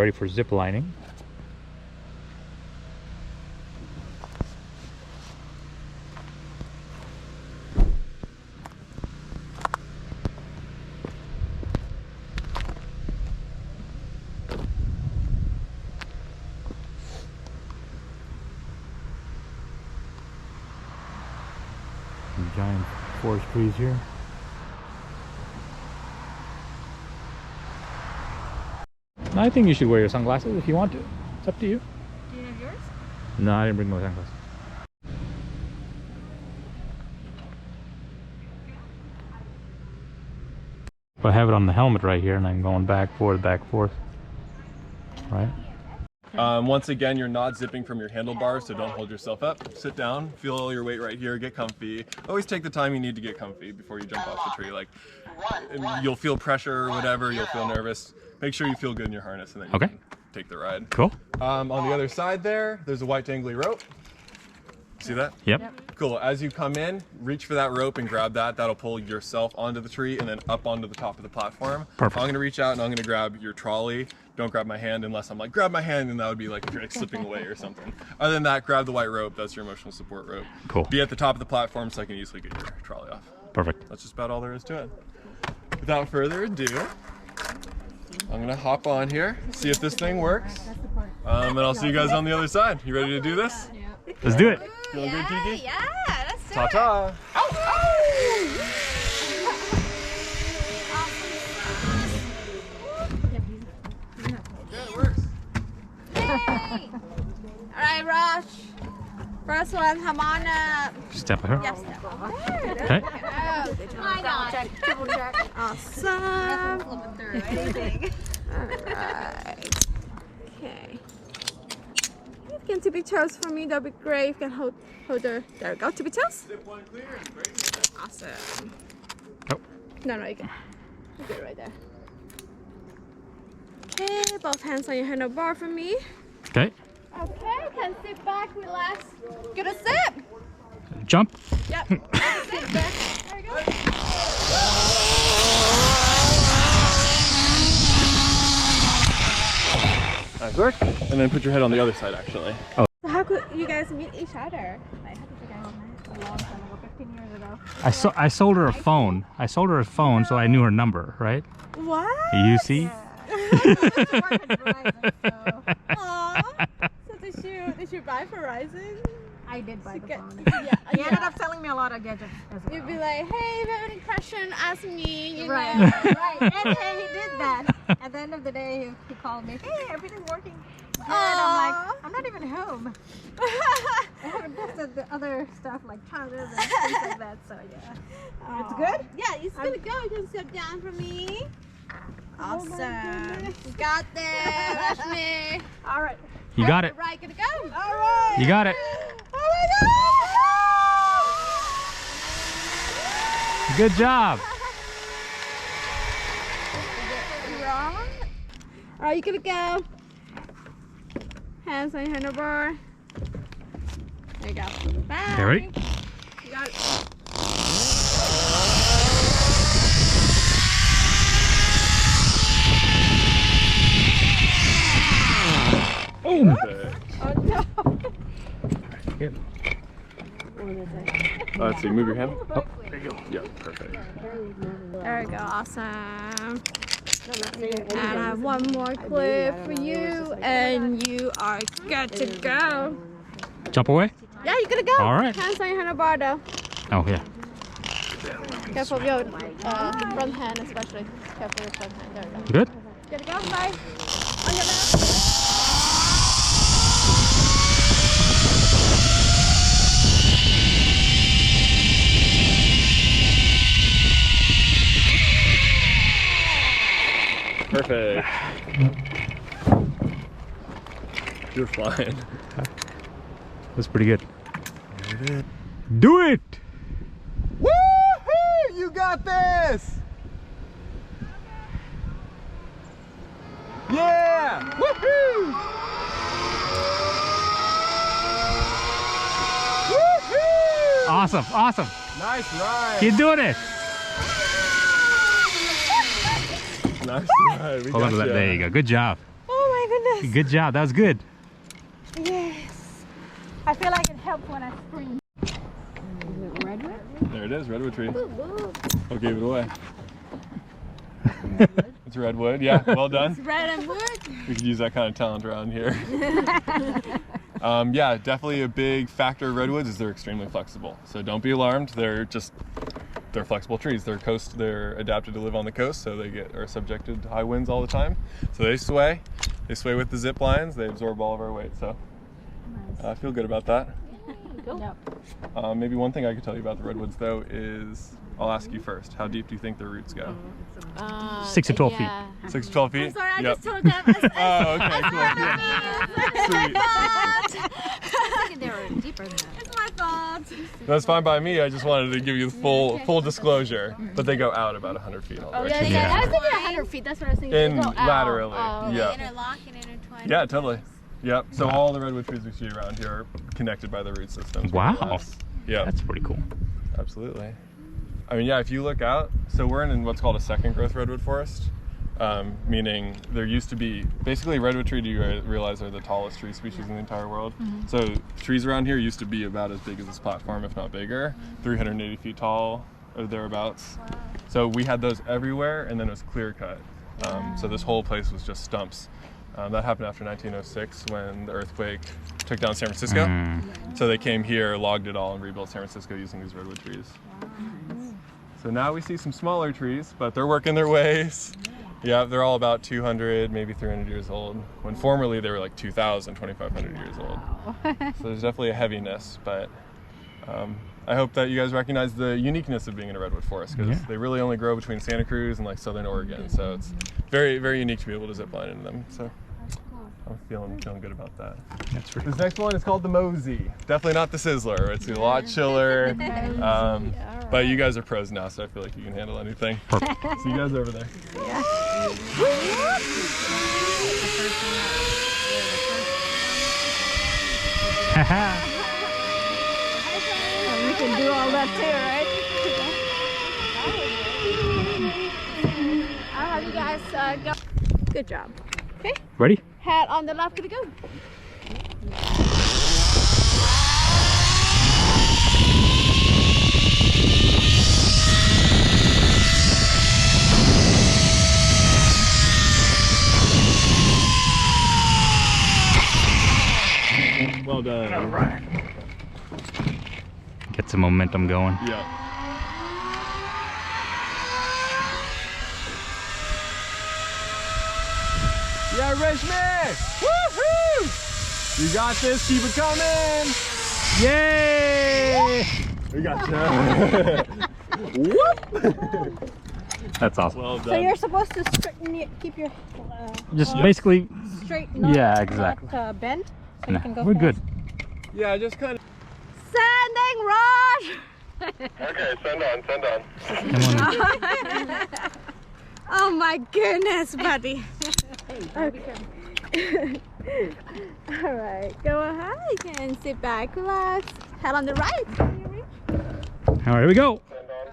ready for zip lining. Some giant forest trees here. I think you should wear your sunglasses if you want to. It's up to you. Do you have yours? No, I didn't bring my sunglasses. But I have it on the helmet right here, and I'm going back, forth, right? Once again, you're not zipping from your handlebars, so don't hold yourself up. Sit down, feel all your weight right here, get comfy. Always take the time you need to get comfy before you jump off the tree. Like, you'll feel pressure or whatever, you'll feel nervous. Make sure you feel good in your harness, and then you can take the ride. Cool. On the other side there's a white dangly rope. See that? Yep. Cool. As you come in, reach for that rope and grab that. That'll pull yourself onto the tree and then up onto the top of the platform. Perfect. I'm going to reach out and I'm going to grab your trolley. Don't grab my hand unless I'm like, grab my hand, and that would be like if you're like slipping away or something. Other than that, grab the white rope. That's your emotional support rope. Cool. Be at the top of the platform so I can easily get your trolley off. Perfect. That's just about all there is to it. Without further ado, I'm going to hop on here, see if this thing works. And I'll see you guys on the other side. You ready to do this? Yeah. Let's do it. Feeling good, Kiki? Yeah, let's do it. Ta-ta! Okay, it works. Yay! Alright, Rush. First one, come on up. Step her. Yes, step on there. Okay. Why not? Triple check. Awesome. Flipping through anything. Alright. Okay. If you can tippy toes for me, that'd be great. If you can hold the, there we go, tippy toes. Zip one clear. Great. Awesome. Oh. No, you can. You get it right there. Okay, both hands on your handlebar for me. Okay. Okay, can sit back, relax. Get a sip. Jump. Yep. Sit back. There you go. Nice work. And then put your head on the other side, actually. So how could you guys meet each other? Like, how did you guys meet? A long time ago, 15 years ago. I sold her a phone. I sold her a phone, so I knew her number, right? What? You see? Aww. So did you buy Verizon? I did buy the phone. Yeah. He ended up selling me a lot of gadgets as well. You'd be like, hey, if you have any question, ask me. You Right, know. right. And hey, he did that. At the end of the day, he called me, hey, everything's working good. I'm like, I'm not even home. I haven't tested the other stuff like chargers and things like that, so yeah. It's good? Yeah, it's gonna go. You can sit down for me. Awesome. You got this, Rashmi. All right. You got it. Right, gonna go. All right. You got it. Oh my God. Good job. Wrong. All right, you gonna go. Hands on your handlebar. There you go. Bye. Okay, ready? You got it. Boom. Oh no. Good. Let's see, move your hand. Oh, there you go. Yeah, perfect. There we go. Awesome. And I have one more clip for you, and you are good to go. Jump away. Yeah, you're gonna go. All right. Hands on your handlebar though. Oh, yeah. Careful of your front hand, especially. Careful with front hand. There we go. Good. Good to go. Bye. On your left. Perfect. You're flying. That's pretty good. Do it! Woohoo! You got this! Yeah! Woohoo! Woohoo! Awesome, awesome. Nice ride. Keep doing it. Nice ride. We Hold on got to that. ya. There you go. Good job. Oh my Yes. Good job. That was good. Yes. I feel like it helps when I scream. There it is, redwood tree. I'll give it away. It's redwood, yeah, well done. Red and wood. We could use that kind of talent around here. Yeah, definitely a big factor of redwoods is they're extremely flexible. So don't be alarmed, they're flexible trees. They're adapted to live on the coast, so they are subjected to high winds all the time. So they sway with the zip lines, they absorb all of our weight, so I feel good about that. Yep. Maybe one thing I could tell you about the redwoods though is, I'll ask you first, how deep do you think their roots go? 6 to 12 feet. 6 to 12 feet? I'm sorry, I Yep. just told them. Oh, okay, cool. Yeah. Sweet. I was thinking they were deeper than that. It's my fault. That's fine by me. I just wanted to give you full disclosure, but they go out about 100 feet all the way. Yeah. I was thinking 100 feet. That's what I was thinking. In They go out. laterally, Oh, yeah. Interlock and intertwine. Yeah, totally. Yep. So all the redwood trees we see around here are connected by the root systems. Wow. Yeah. That's pretty cool. Absolutely. I mean, yeah, if you look out, so we're in what's called a second growth redwood forest, meaning there used to be, basically redwood tree, do you realize, are the tallest tree species in the entire world. So trees around here used to be about as big as this platform, if not bigger, 380 feet tall or thereabouts. Wow. So we had those everywhere, and then it was clear cut. So this whole place was just stumps. That happened after 1906 when the earthquake took down San Francisco. So they came here, logged it all, and rebuilt San Francisco using these redwood trees. So now we see some smaller trees, but they're working their ways. Yeah, they're all about 200, maybe 300 years old, when formerly they were like 2,000, 2,500 years old. So there's definitely a heaviness, but I hope that you guys recognize the uniqueness of being in a redwood forest, because they really only grow between Santa Cruz and like Southern Oregon. So it's very, very unique to be able to zip line into them. So I'm feeling good about that. That's pretty This next one is called the Mosey. Definitely not the Sizzler. It's a lot chiller. But you guys are pros now, so I feel like you can handle anything. See you guys over there. We can do all that too, right? I'll have you guys go. Good job. Okay. Ready? Head on the left, gonna go. Well done. All right. Get some momentum going. Yeah. Yeah, Richmond! Woohoo! You got this, keep it coming! Yay! We got you. Whoop! That's awesome. Well done. So you're supposed to straighten, keep your Just basically, straight, not, yeah, exactly. not bent, so Nah, you can go we're fast. good. Yeah, just kind of. Sending Raj! Okay, send on. Come on. Oh my goodness, buddy. All right, go ahead. You can sit back, relax. Head on the right. All right, here we go.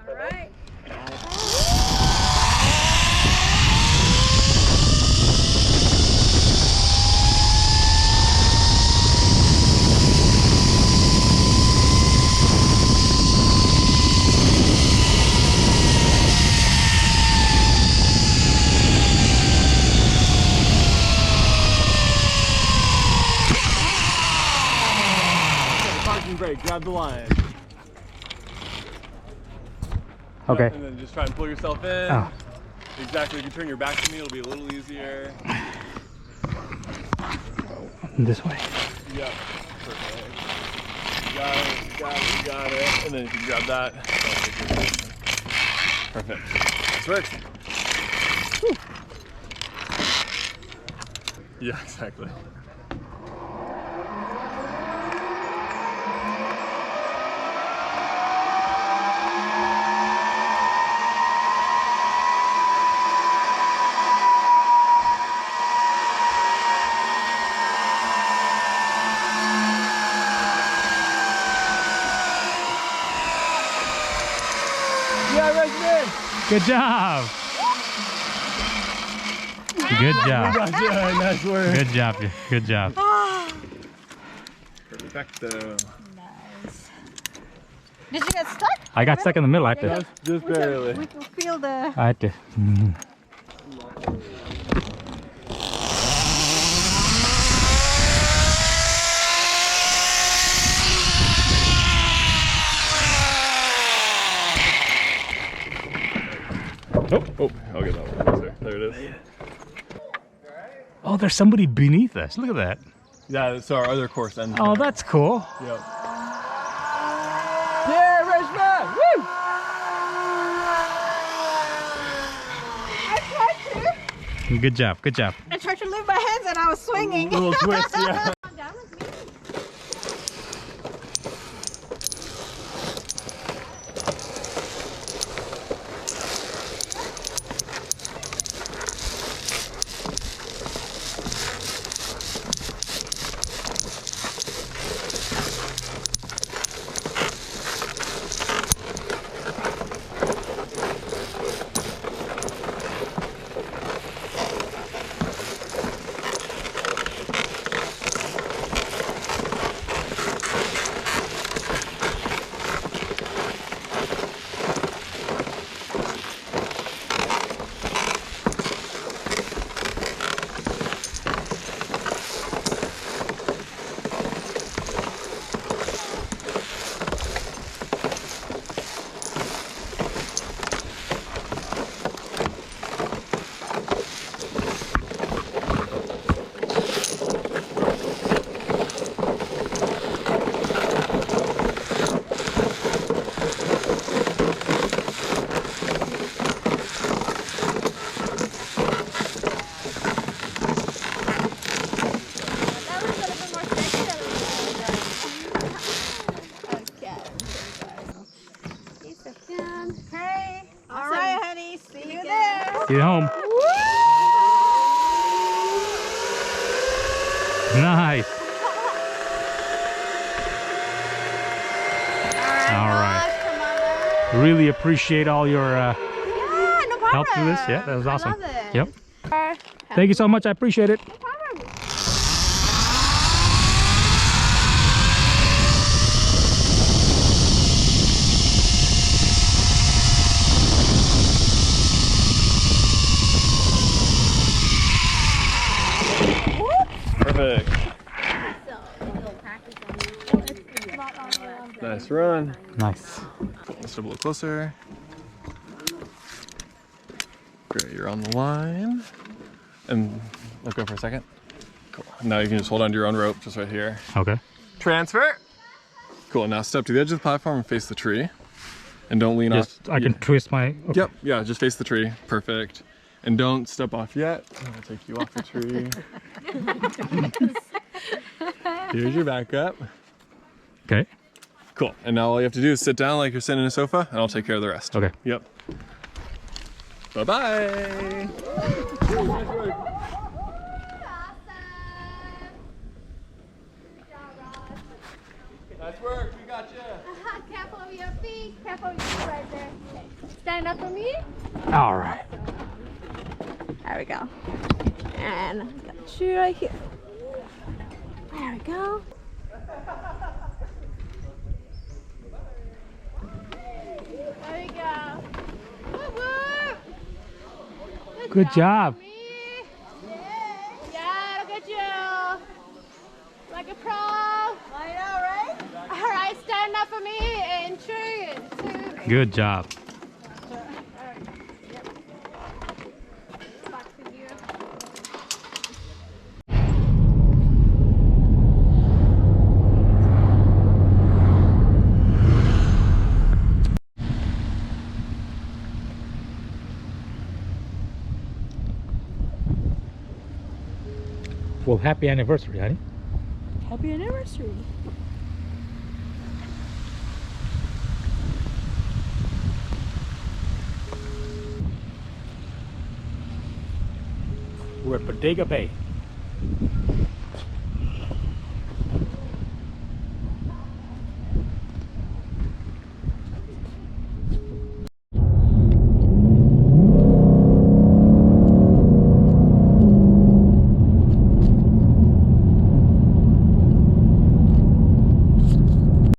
All right. Parking brake, grab the line. Okay. And then just try and pull yourself in. Oh. Exactly, if you turn your back to me, it'll be a little easier. This way. Yeah, perfect. You got it. And then if you grab that. Perfect. This works. Whew. Yeah, exactly. Good job. Good job. Gotcha. Nice work. Good job. Good job. Perfecto. Nice. Did you get stuck? I got stuck in the middle. I had to. Just barely. We can feel the... I had to. Oh, I'll get that one closer. There it is. Oh, there's somebody beneath us. Look at that. Yeah, so our other course ends. Oh, there. that's cool. Yep. Yeah, Reshma! Woo! I tried to. Good job. Good job. I tried to lift my hands and I was swinging. Little twist, yeah. Down with me. Hey. All right, honey. See you there. See you home. Nice. All right. Really appreciate all your Yeah, no problem. help through this. Yeah, that was awesome. I love it. Yep. Thank you so much. I appreciate it. No problem. Perfect. Nice run. Nice. Let's step a little closer. Great, you're on the line. And let go for a second. Cool. Now you can just hold onto your own rope, just right here. Okay. Transfer. Cool. Now step to the edge of the platform and face the tree. And don't lean off. Just I can twist my. Okay. Yep. Yeah. Just face the tree. Perfect. And don't step off yet. I'm gonna take you off the tree. Here's your backup. Okay. Cool. And now all you have to do is sit down like you're sitting in a sofa, and I'll take care of the rest. Okay. Yep. Bye-bye. Nice work. We got you. Careful of your feet. Careful of your feet right there. Okay. Stand up for me. All right. There we go. And I got you right here. There we go. There we go. Woo woo. Good job. Me. Yeah, look at you. Like a pro. I know, right? All right, stand up for me in 3, 2. Good job. Back to you. Well, happy anniversary, honey. Happy anniversary. We're at Bodega Bay.